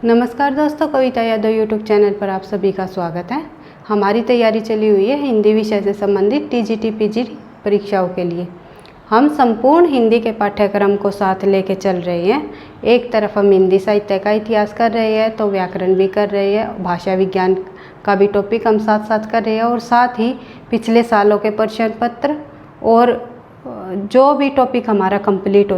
नमस्कार दोस्तों, कविता Yadav YouTube channel पर आप सभी का स्वागत है। हमारी तैयारी चली हुई है हिंदी विषय से संबंधित टीजीटी पीजीटी परीक्षाओं के लिए। हम संपूर्ण हिंदी के पाठ्यक्रम को साथ लेके चल रहे हैं। एक तरफ हम हिंदी साहित्य का इतिहास कर रहे हैं, तो व्याकरण भी कर रहे हैं, भाषा विज्ञान का भी टॉपिक हम साथ साथ कर रहे हैं, और साथ ही पिछले सालों के प्रश्न पत्र और जो भी टॉपिक हमारा कंप्लीट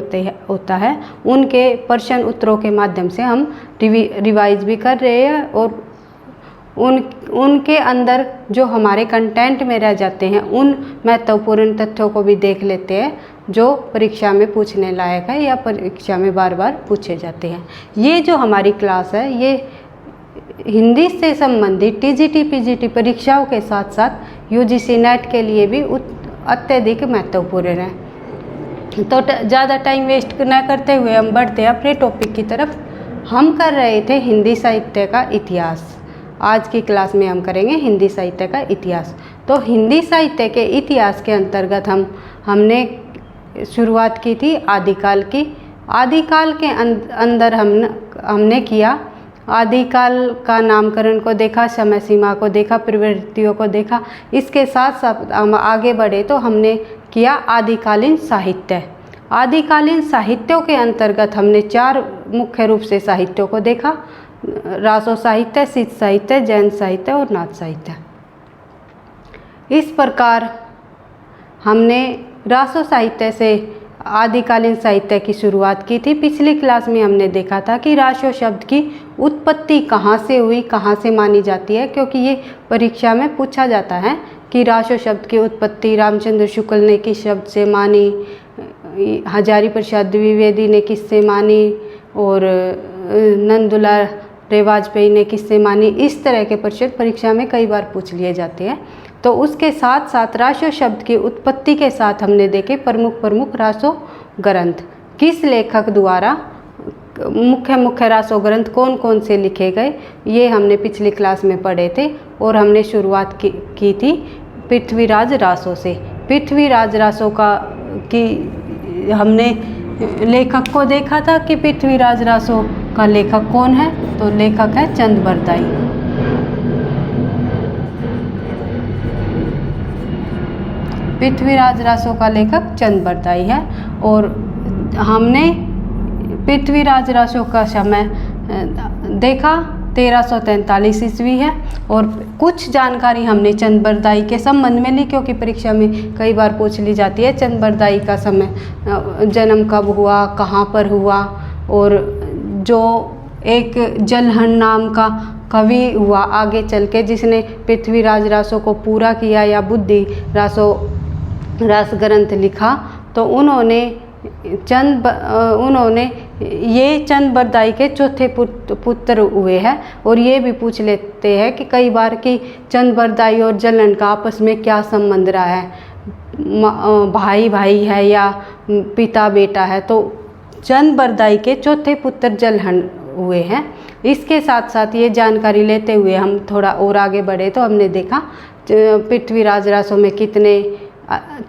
होता है उनके प्रश्न उत्तरों के माध्यम से हम रिवाइज भी कर रहे हैं, और उनके अंदर जो हमारे कंटेंट में रह जाते हैं उन महत्वपूर्ण तथ्यों को भी देख लेते हैं जो परीक्षा में पूछने लायक है या परीक्षा में बार बार पूछे जाते हैं। ये जो हमारी क्लास है ये हिंदी से संबंधित टीजीटी पीजीटी परीक्षाओं के साथ साथ यूजीसी नेट के लिए भी अत्यधिक महत्वपूर्ण है। तो ज़्यादा टाइम वेस्ट न करते हुए हम बढ़ते हैं अपने टॉपिक की तरफ। हम कर रहे थे हिंदी साहित्य का इतिहास। आज की क्लास में हम करेंगे हिंदी साहित्य का इतिहास। तो हिंदी साहित्य के इतिहास के अंतर्गत हमने शुरुआत की थी आदिकाल की। आदिकाल के अंदर हमने किया आदिकाल का नामकरण को देखा, समय सीमा को देखा, प्रवृत्तियों को देखा। इसके साथ साथ हम आगे बढ़े तो हमने किया आदिकालीन साहित्य। आदिकालीन साहित्यों के अंतर्गत हमने 4 मुख्य रूप से साहित्यों को देखा: रासो साहित्य, सिद्ध साहित्य, जैन साहित्य और नाथ साहित्य। इस प्रकार हमने रासो साहित्य से आदिकालीन साहित्य की शुरुआत की थी। पिछली क्लास में हमने देखा था कि रासो शब्द की उत्पत्ति कहाँ से हुई, कहाँ से मानी जाती है, क्योंकि ये परीक्षा में पूछा जाता है कि रासो शब्द की उत्पत्ति रामचंद्र शुक्ल ने किस शब्द से मानी, हजारी प्रसाद द्विवेदी ने किससे मानी, और नंदुलाल वाजपेयी ने किससे मानी। इस तरह के प्रश्न परीक्षा में कई बार पूछ लिए जाते हैं। तो उसके साथ साथ रासो शब्द की उत्पत्ति के साथ हमने देखे प्रमुख रासो ग्रंथ, किस लेखक द्वारा मुख्य रासो ग्रंथ कौन कौन से लिखे गए, ये हमने पिछली क्लास में पढ़े थे। और हमने शुरुआत की थी पृथ्वीराज रासो से। पृथ्वीराज रासो की हमने लेखक को देखा था कि पृथ्वीराज रासो का लेखक कौन है, तो लेखक है चंद बरदाई। पृथ्वीराज रासो का लेखक चंद बरदाई है। और हमने पृथ्वीराज रासो का समय देखा 1343 ईस्वी है। और कुछ जानकारी हमने चंद बरदाई के संबंध में ली, क्योंकि परीक्षा में कई बार पूछ ली जाती है चंद बरदाई का समय, जन्म कब हुआ, कहाँ पर हुआ, और जो एक जलहन नाम का कवि हुआ आगे चल के जिसने पृथ्वीराज रासो को पूरा किया या बुद्धि रासो रास ग्रंथ लिखा, तो उन्होंने ये चंद बरदाई के चौथे पुत्र हुए हैं। और ये भी पूछ लेते हैं कि कई बार कि चंद बरदाई और जलहन का आपस में क्या संबंध रहा है, भाई भाई है या पिता बेटा है। तो चंद बरदाई के चौथे पुत्र जलहन हुए हैं। इसके साथ साथ ये जानकारी लेते हुए हम थोड़ा और आगे बढ़े तो हमने देखा पृथ्वीराज रासो में कितने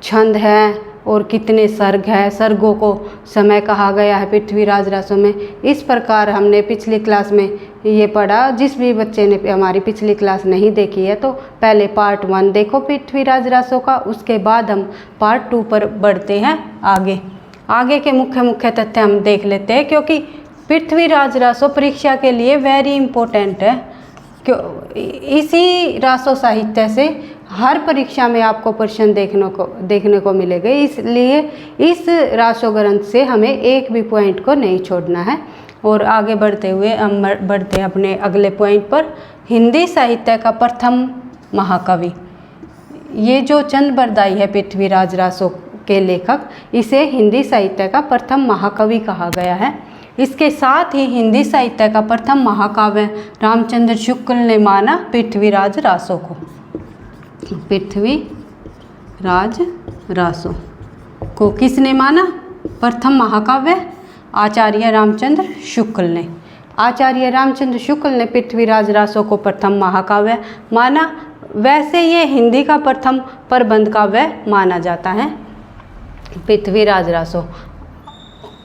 छंद हैं और कितने सर्ग हैं, सर्गों को समय कहा गया है पृथ्वीराज रासो में। इस प्रकार हमने पिछली क्लास में ये पढ़ा। जिस भी बच्चे ने हमारी पिछली क्लास नहीं देखी है तो पहले पार्ट 1 देखो पृथ्वीराज रासो का, उसके बाद हम पार्ट 2 पर बढ़ते हैं। आगे के मुख्य तथ्य हम देख लेते हैं, क्योंकि पृथ्वीराज रासो परीक्षा के लिए वेरी इम्पोर्टेंट है। इसी रासो साहित्य से हर परीक्षा में आपको प्रश्न देखने को मिलेगा, इसलिए इस रासो ग्रंथ से हमें एक भी पॉइंट को नहीं छोड़ना है। और आगे बढ़ते हुए हम बढ़ते हैं अपने अगले पॉइंट पर। हिंदी साहित्य का प्रथम महाकवि, ये जो चंद बरदाई है पृथ्वीराज रासो के लेखक, इसे हिंदी साहित्य का प्रथम महाकवि कहा गया है। इसके साथ ही हिंदी साहित्य का प्रथम महाकाव्य रामचंद्र शुक्ल ने माना पृथ्वीराज रासो को। पृथ्वीराज रासो को किसने माना प्रथम महाकाव्य? आचार्य रामचंद्र शुक्ल ने। आचार्य रामचंद्र शुक्ल ने पृथ्वीराज रासो को प्रथम महाकाव्य माना। वैसे ये हिंदी का प्रथम प्रबंध काव्य माना जाता है पृथ्वीराज रासो।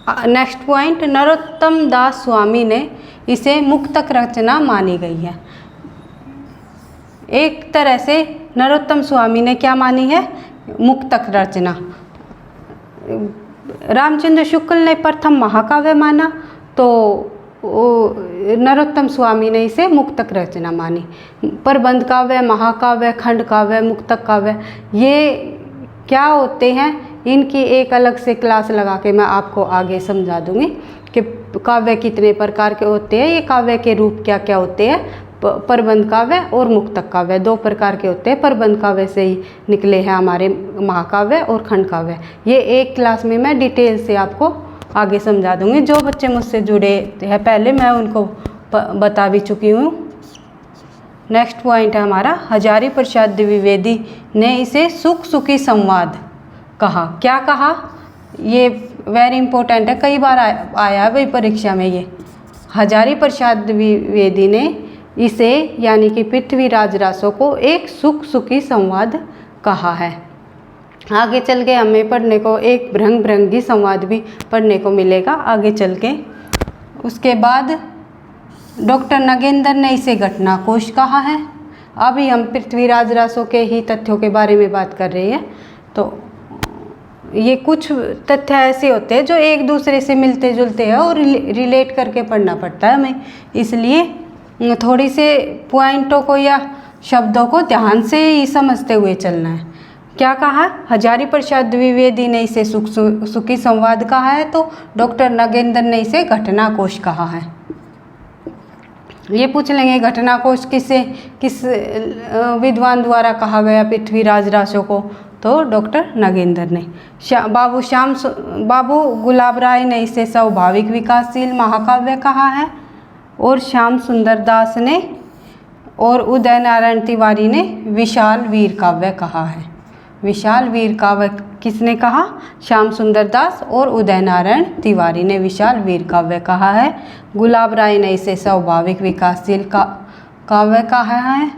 नेक्स्ट पॉइंट, नरोत्तम दास स्वामी ने इसे मुक्तक रचना मानी गई है। एक तरह से नरोत्तम स्वामी ने क्या मानी है? मुक्तक रचना। रामचंद्र शुक्ल ने प्रथम महाकाव्य माना, तो नरोत्तम स्वामी ने इसे मुक्तक रचना मानी। प्रबंध काव्य, महाकाव्य, खंड काव्य, मुक्तक काव्य, ये क्या होते हैं, इनकी एक अलग से क्लास लगा के मैं आपको आगे समझा दूंगी कि काव्य कितने प्रकार के होते हैं, ये काव्य के रूप क्या क्या होते हैं। प्रबंध काव्य और मुक्तक काव्य 2 प्रकार के होते हैं। प्रबंध काव्य से ही निकले हैं हमारे महाकाव्य और खंड काव्य। ये एक क्लास में मैं डिटेल से आपको आगे समझा दूंगी। जो बच्चे मुझसे जुड़े हैं पहले, मैं उनको बता भी चुकी हूँ। नेक्स्ट पॉइंट है हमारा, हजारी प्रसाद द्विवेदी ने इसे सुख सुखी संवाद कहा। क्या कहा? ये वेरी इंपॉर्टेंट है, कई बार आया है भाई परीक्षा में ये। हजारी प्रसाद द्विवेदी ने इसे यानी कि पृथ्वीराज रासो को एक सुख सुखी संवाद कहा है। आगे चल के हमें पढ़ने को एक भृंग भृंगी संवाद भी पढ़ने को मिलेगा आगे चल के। उसके बाद डॉक्टर नगेंद्र ने इसे घटना कोश कहा है। अभी हम पृथ्वीराज रासो के ही तथ्यों के बारे में बात कर रहे हैं, तो ये कुछ तथ्य ऐसे होते हैं जो एक दूसरे से मिलते जुलते हैं और रिलेट करके पढ़ना पड़ता है हमें, इसलिए थोड़ी से पॉइंटों को या शब्दों को ध्यान से ही समझते हुए चलना है। क्या कहा? हजारी प्रसाद द्विवेदी ने इसे सुखी संवाद कहा है, तो डॉक्टर नगेंद्र ने इसे घटना कोश कहा है। ये पूछ लेंगे घटना कोश किस विद्वान द्वारा कहा गया पृथ्वीराज रासो को, तो डॉक्टर नगेंद्र ने। बाबू गुलाब राय ने इसे स्वाभाविक विकासशील महाकाव्य कहा है, और श्याम सुंदर दास ने और उदय नारायण तिवारी ने विशाल वीर काव्य कहा है। विशाल वीर काव्य किसने कहा? श्याम सुंदर दास और उदय नारायण तिवारी ने विशाल वीर काव्य कहा है। गुलाब राय ने इसे स्वाभाविक विकासशील काव्य कहा है,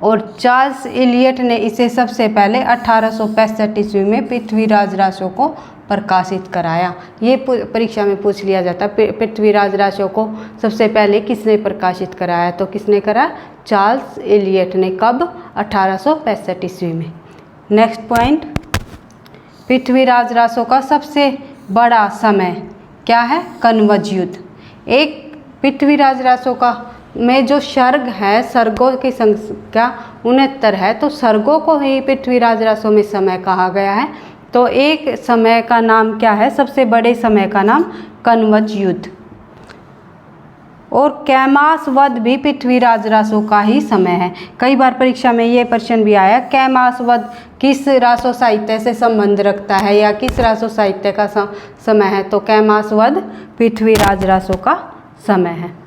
और चार्ल्स इलियट ने इसे सबसे पहले 1865 ईस्वी में पृथ्वीराज रासो को प्रकाशित कराया। ये परीक्षा में पूछ लिया जाता है, पृथ्वीराज रासो को सबसे पहले किसने प्रकाशित कराया? तो किसने करा? चार्ल्स इलियट ने। कब? 1865 ईस्वी में। नेक्स्ट पॉइंट, पृथ्वीराज रासो का सबसे बड़ा समय क्या है? कनवज युद्ध। एक पृथ्वीराज रासो का में जो सर्ग है, सर्गों की संख्या 69 है, तो सर्गों को ही पृथ्वीराज रासो में समय कहा गया है। तो एक समय का नाम क्या है? सबसे बड़े समय का नाम कनवज युद्ध। और कैमास वध भी पृथ्वीराज रासो का ही समय है। कई बार परीक्षा में ये प्रश्न भी आया, कैमास वध किस रासो साहित्य से संबंध रखता है या किस रासो साहित्य का समय है? तो कैमास वध पृथ्वीराज रासो का समय है।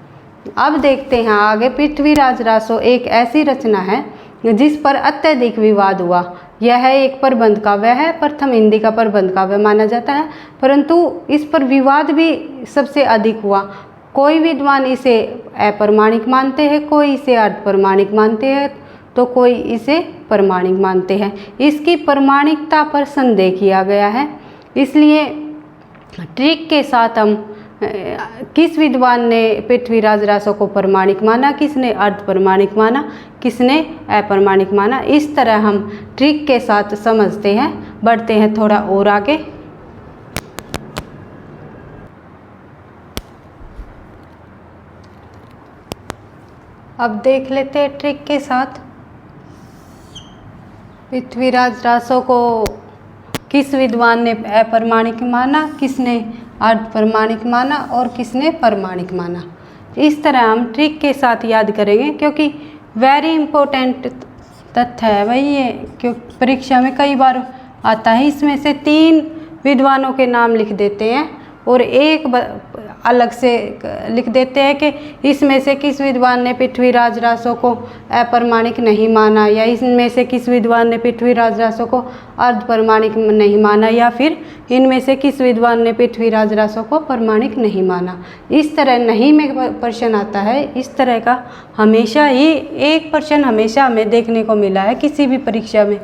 अब देखते हैं आगे। पृथ्वीराज रासो एक ऐसी रचना है जिस पर अत्यधिक विवाद हुआ। यह एक प्रबंध काव्य है, प्रथम हिंदी का प्रबंध काव्य माना जाता है, परंतु इस पर विवाद भी सबसे अधिक हुआ। कोई विद्वान इसे अप्रमाणिक मानते हैं, कोई इसे अर्धप्रमाणिक मानते हैं, तो कोई इसे प्रमाणिक मानते हैं। इसकी प्रमाणिकता पर संदेह किया गया है, इसलिए ट्रिक के साथ हम किस विद्वान ने पृथ्वीराज रासो को प्रमाणिक माना, किसने अर्धप्रमाणिक माना, किसने अप्रमाणिक माना, इस तरह हम ट्रिक के साथ समझते हैं। बढ़ते हैं थोड़ा और आगे। अब देख लेते हैं ट्रिक के साथ पृथ्वीराज रासो को किस विद्वान ने अप्रमाणिक माना, किसने अर्धप्रमाणिक माना और किसने प्रमाणिक माना। इस तरह हम ट्रिक के साथ याद करेंगे, क्योंकि वेरी इम्पोर्टेंट तथ्य है भाई ये, क्योंकि परीक्षा में कई बार आता है। इसमें से 3 विद्वानों के नाम लिख देते हैं और एक अलग से लिख देते हैं कि इसमें से किस विद्वान ने पृथ्वीराज रासो को अप्रमाणिक नहीं माना, या इसमें से किस विद्वान ने पृथ्वीराज रासो को अर्धप्रमाणिक नहीं माना, या फिर इनमें से किस विद्वान ने पृथ्वीराज रासो को प्रमाणिक नहीं माना। इस तरह नहीं में प्रश्न आता है। इस तरह का हमेशा ही एक प्रश्न हमेशा हमें देखने को मिला है किसी भी परीक्षा में,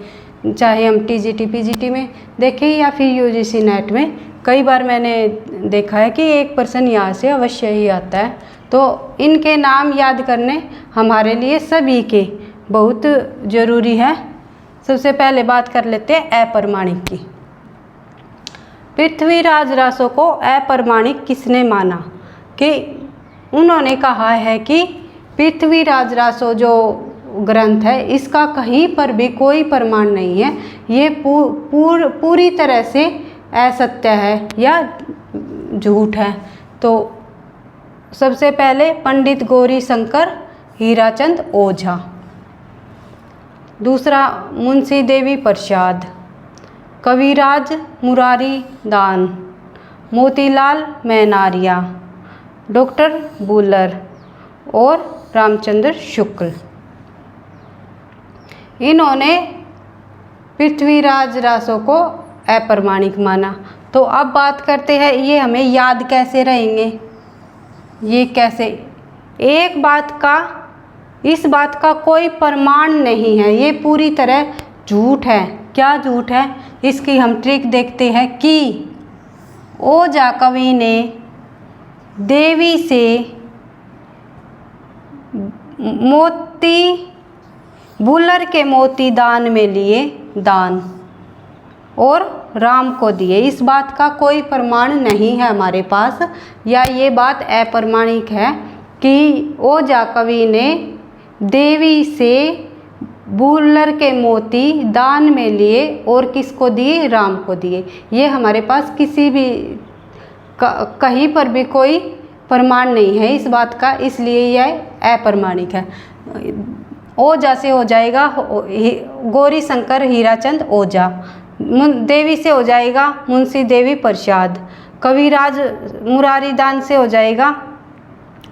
चाहे हम टीजीटी पीजीटी में देखें या फिर यूजीसी नेट में, कई बार मैंने देखा है कि एक प्रश्न यहाँ से अवश्य ही आता है। तो इनके नाम याद करने हमारे लिए सभी के बहुत ज़रूरी है। सबसे पहले बात कर लेते हैं अप्रमाणिक की। पृथ्वीराज रासो को अप्रमाणिक किसने माना? कि उन्होंने कहा है कि पृथ्वीराज रासो जो ग्रंथ है इसका कहीं पर भी कोई प्रमाण नहीं है, ये पूरी तरह से असत्य है या झूठ है। तो सबसे पहले पंडित गौरी शंकर हीराचंद ओझा, दूसरा मुंशी देवी प्रसाद, कविराज मुरारी दान, मोतीलाल मैनारिया, डॉक्टर बुलर और रामचंद्र शुक्ल। इन्होंने पृथ्वीराज रासो को अप्रमाणिक माना। तो अब बात करते हैं ये हमें याद कैसे रहेंगे, ये कैसे? एक बात का, इस बात का कोई प्रमाण नहीं है, ये पूरी तरह झूठ है। क्या झूठ है? इसकी हम ट्रिक देखते हैं कि ओझा कवि ने देवी से मोती, बुलर के मोती दान में लिए दान और राम को दिए। इस बात का कोई प्रमाण नहीं है हमारे पास, या ये बात अप्रमाणिक है कि ओझा कवि ने देवी से बुलर के मोती दान में लिए और किसको दिए? राम को दिए। ये हमारे पास किसी भी कहीं पर भी कोई प्रमाण नहीं है इस बात का, इसलिए यह अप्रमाणिक है। ओझा से हो जाएगा गौरी शंकर हीराचंद ओझा, देवी से हो जाएगा मुंशी देवी प्रसाद, कविराज मुरारी दान से हो जाएगा,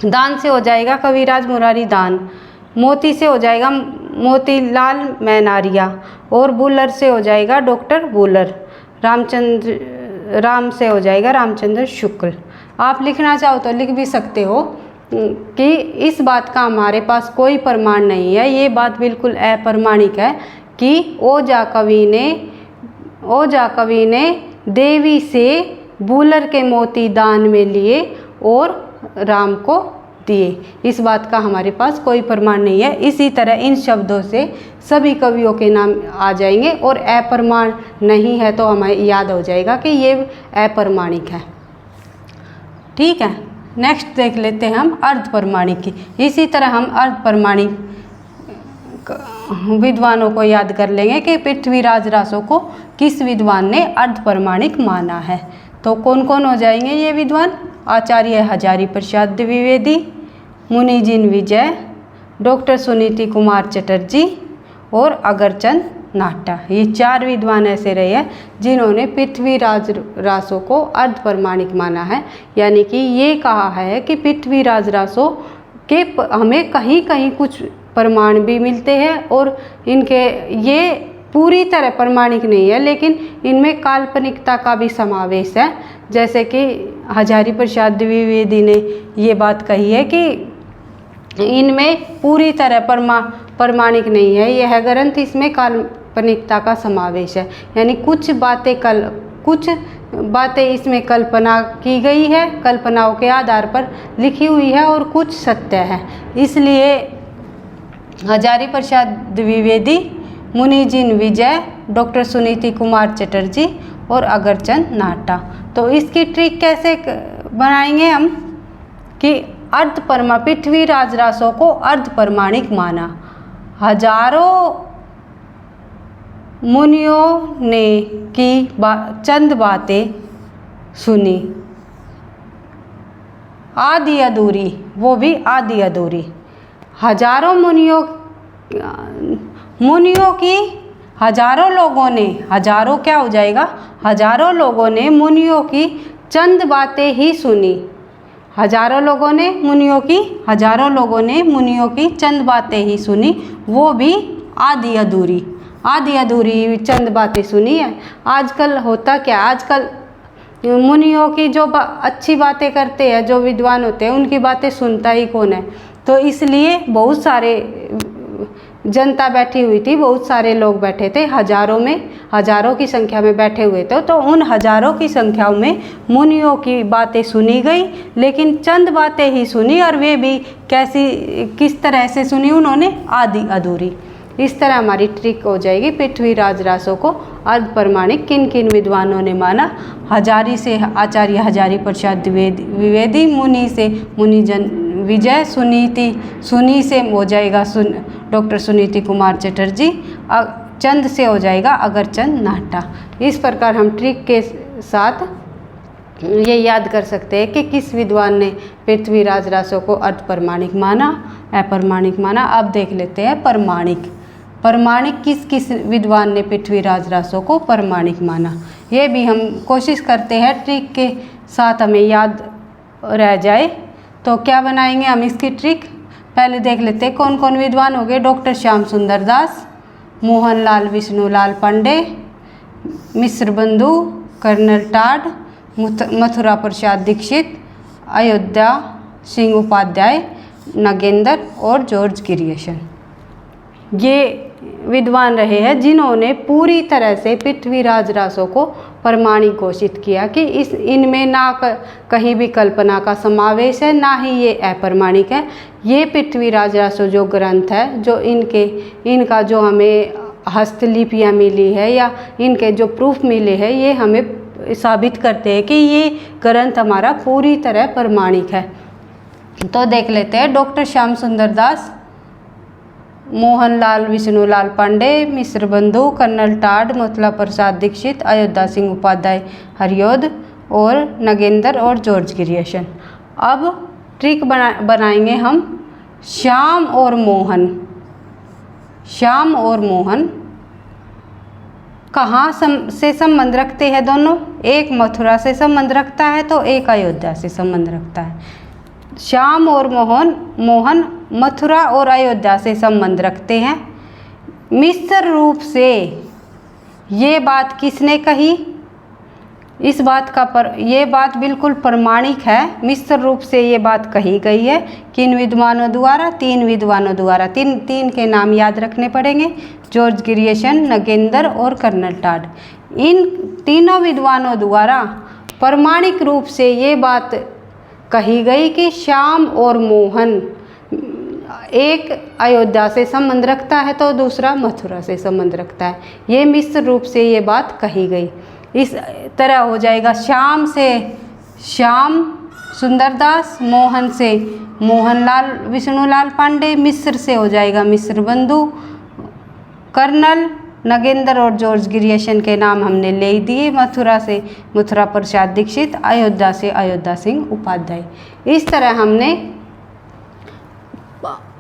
दान से हो जाएगा कविराज मुरारी दान, मोती से हो जाएगा मोतीलाल मैनारिया और बुलर से हो जाएगा डॉक्टर बुलर, राम से हो जाएगा रामचंद्र शुक्ल। आप लिखना चाहो तो लिख भी सकते हो कि इस बात का हमारे पास कोई प्रमाण नहीं है, ये बात बिल्कुल अप्रमाणिक है कि ओझा कवि ने देवी से बुलर के मोती दान में लिए और राम को दिए। इस बात का हमारे पास कोई प्रमाण नहीं है। इसी तरह इन शब्दों से सभी कवियों के नाम आ जाएंगे और अप्रमाण नहीं है तो हमें याद हो जाएगा कि ये अप्रमाणिक है। ठीक है, नेक्स्ट देख लेते हैं हम अर्धप्रमाणिक की। इसी तरह हम अर्धप्रमाणिक विद्वानों को याद कर लेंगे कि पृथ्वीराज रासो को किस विद्वान ने अर्धप्रमाणिक माना है। तो कौन कौन हो जाएंगे ये विद्वान? आचार्य हजारी प्रसाद द्विवेदी, मुनिजिन विजय, डॉक्टर सुनीति कुमार चटर्जी और अगरचंद नाटा। ये 4 विद्वान ऐसे रहे हैं जिन्होंने पृथ्वीराज रासो को अर्धप्रमाणिक माना है। यानी कि ये कहा है कि पृथ्वीराज रासो के हमें कहीं कहीं कुछ प्रमाण भी मिलते हैं और इनके ये पूरी तरह प्रमाणिक नहीं है, लेकिन इनमें काल्पनिकता का भी समावेश है। जैसे कि हजारी प्रसाद द्विवेदी ने ये बात कही है कि इनमें पूरी तरह प्रमाणिक नहीं है यह ग्रंथ, इसमें काल्पनिकता का समावेश है। यानी कुछ बातें इसमें कल्पना की गई है, कल्पनाओं के आधार पर लिखी हुई है और कुछ सत्य है। इसलिए हजारी प्रसाद द्विवेदी, मुनिजिन विजय, डॉक्टर सुनीति कुमार चटर्जी और अगरचंद नाटा। तो इसकी ट्रिक कैसे बनाएंगे हम कि पृथ्वीराज रासो को अर्धप्रमाणिक माना। हजारों मुनियों ने की चंद बातें सुनी, आधी अधूरी, वो भी आधी अधूरी। हजारों मुनियों की, हजारों लोगों ने, हजारों क्या हो जाएगा? हजारों लोगों ने मुनियों की चंद बातें ही सुनी। हजारों लोगों ने मुनियों की चंद बातें ही सुनी, वो भी आधी अधूरी चंद बातें सुनी है। आजकल होता क्या, आजकल मुनियों की जो अच्छी बातें करते हैं, जो विद्वान होते हैं, उनकी बातें सुनता ही कौन है। तो इसलिए बहुत सारे जनता बैठी हुई थी, बहुत सारे लोग बैठे थे, हजारों की संख्या में बैठे हुए थे। तो उन हजारों की संख्या में मुनियों की बातें सुनी गई, लेकिन चंद बातें ही सुनी, और वे भी किस तरह से सुनी उन्होंने, आधी अधूरी। इस तरह हमारी ट्रिक हो जाएगी। पृथ्वीराज रासो को अर्ध प्रमाणिक किन किन विद्वानों ने माना? हजारी से आचार्य हजारी प्रसाद द्विवेदी, मुनि से मुनिजन विजय, सुनी से हो जाएगा डॉक्टर सुनीति कुमार चटर्जी, चंद से हो जाएगा अगरचंद नाहटा। इस प्रकार हम ट्रिक के साथ ये याद कर सकते हैं कि किस विद्वान ने पृथ्वीराज रासो को अर्ध प्रमाणिक माना, अप्रमाणिक माना। अब देख लेते हैं प्रमाणिक किस विद्वान ने पृथ्वीराज रासो को प्रमाणिक माना। ये भी हम कोशिश करते हैं ट्रिक के साथ हमें याद रह जाए। तो क्या बनाएंगे हम इसकी ट्रिक? पहले देख लेते हैं कौन कौन विद्वान हो गए। डॉक्टर श्याम सुंदर दास, मोहनलाल विष्णुलाल पांडे, मिश्र बंधु, कर्नल टाड, मथुरा प्रसाद दीक्षित, अयोध्या सिंह उपाध्याय, नागेंद्र और जॉर्ज गिरियसन। ये विद्वान रहे हैं जिन्होंने पूरी तरह से पृथ्वीराज रासो को प्रमाणिक घोषित किया कि इनमें ना कहीं भी कल्पना का समावेश है, ना ही ये अप्रमाणिक है। ये पृथ्वीराज रासो जो ग्रंथ है, जो इनका जो हमें हस्तलिपियाँ मिली है या इनके जो प्रूफ मिले हैं, ये हमें साबित करते हैं कि ये ग्रंथ हमारा पूरी तरह प्रमाणिक है। तो देख लेते हैं। डॉक्टर श्याम सुंदर दास, मोहनलाल विष्णुलाल पांडे, मिश्र बंधु, कर्नल टाड, मथुरा प्रसाद दीक्षित, अयोध्या सिंह उपाध्याय हरियोद और नागेंद्र और जॉर्ज गिरियसन। अब ट्रिक बनाएंगे हम श्याम और मोहन कहाँ से संबंध रखते हैं? दोनों, एक मथुरा से संबंध रखता है तो एक अयोध्या से संबंध रखता है। श्याम और मोहन मथुरा और अयोध्या से संबंध रखते हैं। मिश्र रूप से ये बात किसने कही? इस बात ये बात बिल्कुल प्रमाणिक है। मिश्र रूप से ये बात कही गई है। किन विद्वानों द्वारा? 3 विद्वानों द्वारा। तीन के नाम याद रखने पड़ेंगे, जॉर्ज गिरियसन, नागेंद्र और कर्नल टाड। इन तीनों विद्वानों द्वारा प्रमाणिक रूप से ये बात कही गई कि श्याम और मोहन, एक अयोध्या से संबंध रखता है तो दूसरा मथुरा से संबंध रखता है। ये मिश्र रूप से ये बात कही गई। इस तरह हो जाएगा श्याम से श्याम सुंदरदास, मोहन से मोहनलाल विष्णुलाल पांडे, मिश्र से हो जाएगा मिश्र बंधु, कर्नल नागेंद्र और जॉर्ज गिरियसन के नाम हमने ले दिए। मथुरा से मथुरा प्रसाद दीक्षित, अयोध्या से अयोध्या सिंह उपाध्याय। इस तरह हमने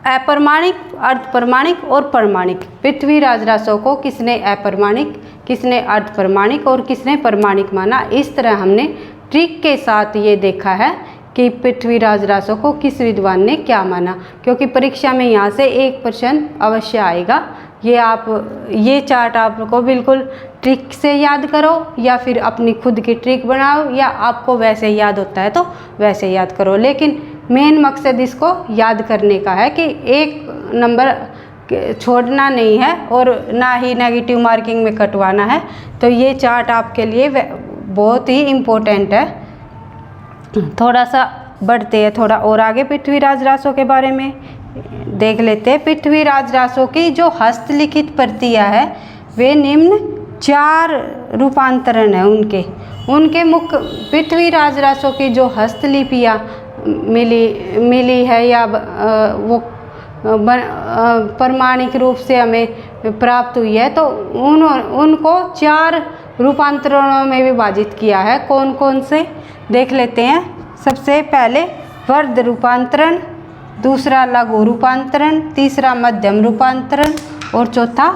अप्रमाणिक, अर्धप्रमाणिक और प्रमाणिक, पृथ्वीराज रासो को किसने अप्रमाणिक, किसने अर्धप्रमाणिक और किसने प्रमाणिक माना। इस तरह हमने ट्रिक के साथ ये देखा है कि पृथ्वीराज रासो को किस विद्वान ने क्या माना, क्योंकि परीक्षा में यहाँ से एक प्रश्न अवश्य आएगा। ये चार्ट आपको बिल्कुल ट्रिक से याद करो या फिर अपनी खुद की ट्रिक बनाओ, या आपको वैसे याद होता है तो वैसे याद करो। लेकिन मेन मकसद इसको याद करने का है कि एक नंबर छोड़ना नहीं है और ना ही नेगेटिव मार्किंग में कटवाना है। तो ये चार्ट आपके लिए बहुत ही इम्पोर्टेंट है। थोड़ा सा बढ़ते हैं थोड़ा और आगे, पृथ्वीराज रासो के बारे में देख लेते हैं। पृथ्वीराज रासो की जो हस्तलिखित प्रतियां है वे निम्न 4 रूपांतरण है उनके मुख्य। पृथ्वीराज रासो की जो हस्तलिपियाँ मिली है या वो प्रमाणिक रूप से हमें प्राप्त हुई है, तो उनको 4 रूपांतरणों में विभाजित किया है। कौन कौन से देख लेते हैं। सबसे पहले वर्ध रूपांतरण, दूसरा लघु रूपांतरण, तीसरा मध्यम रूपांतरण और चौथा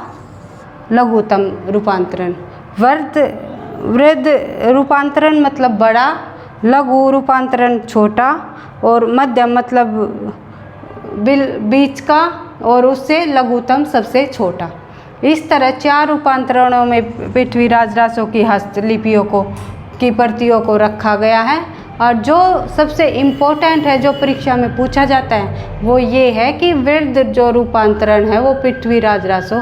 लघुतम रूपांतरण। वृद्ध रूपांतरण मतलब बड़ा, लघु रूपांतरण छोटा और मध्यम मतलब बीच का और उससे लघुतम सबसे छोटा। इस तरह 4 रूपांतरणों में पृथ्वीराज रासो की हस्तलिपियों की प्रतियों को रखा गया है। और जो सबसे इम्पोर्टेंट है जो परीक्षा में पूछा जाता है वो ये है कि वृद्ध जो रूपांतरण है वो पृथ्वीराज रासो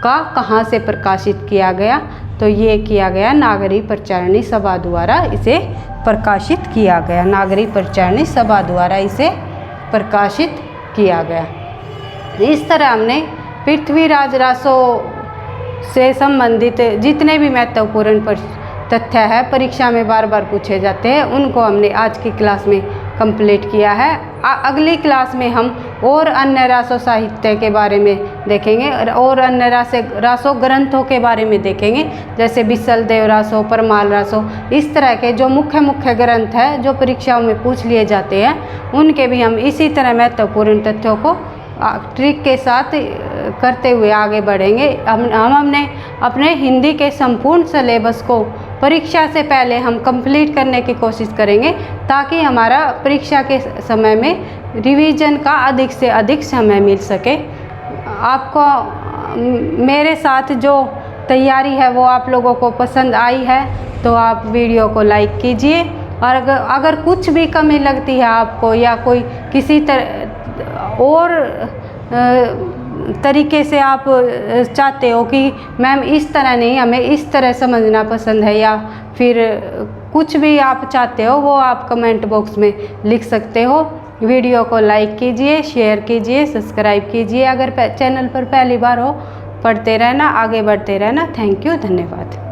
का कहाँ से प्रकाशित किया गया। तो ये किया गया नागरी प्रचारणी सभा द्वारा इसे प्रकाशित किया गया। नागरी प्रचारणी सभा द्वारा इसे प्रकाशित किया गया। इस तरह हमने पृथ्वीराज रासो से संबंधित जितने भी महत्वपूर्ण तथ्य है परीक्षा में बार बार पूछे जाते हैं उनको हमने आज की क्लास में कंप्लीट किया है। अगली क्लास में हम और अन्य रासो साहित्य के बारे में देखेंगे और अन्य रासो ग्रंथों के बारे में देखेंगे, जैसे बिसल देव रासो, परमाल रासो, इस तरह के जो मुख्य ग्रंथ है जो परीक्षाओं में पूछ लिए जाते हैं उनके भी हम इसी तरह महत्वपूर्ण तथ्यों को ट्रिक के साथ करते हुए आगे बढ़ेंगे। हमने अपने हिंदी के संपूर्ण सिलेबस को परीक्षा से पहले हम कंप्लीट करने की कोशिश करेंगे ताकि हमारा परीक्षा के समय में रिवीजन का अधिक से अधिक समय मिल सके। आपको मेरे साथ जो तैयारी है वो आप लोगों को पसंद आई है तो आप वीडियो को लाइक कीजिए और अगर कुछ भी कमी लगती है आपको या कोई किसी तरह और तरीके से आप चाहते हो कि मैम इस तरह नहीं हमें इस तरह समझना पसंद है या फिर कुछ भी आप चाहते हो वो आप कमेंट बॉक्स में लिख सकते हो। वीडियो को लाइक कीजिए, शेयर कीजिए, सब्सक्राइब कीजिए। अगर चैनल पर पहली बार हो पढ़ते रहना, आगे बढ़ते रहना। थैंक यू, धन्यवाद।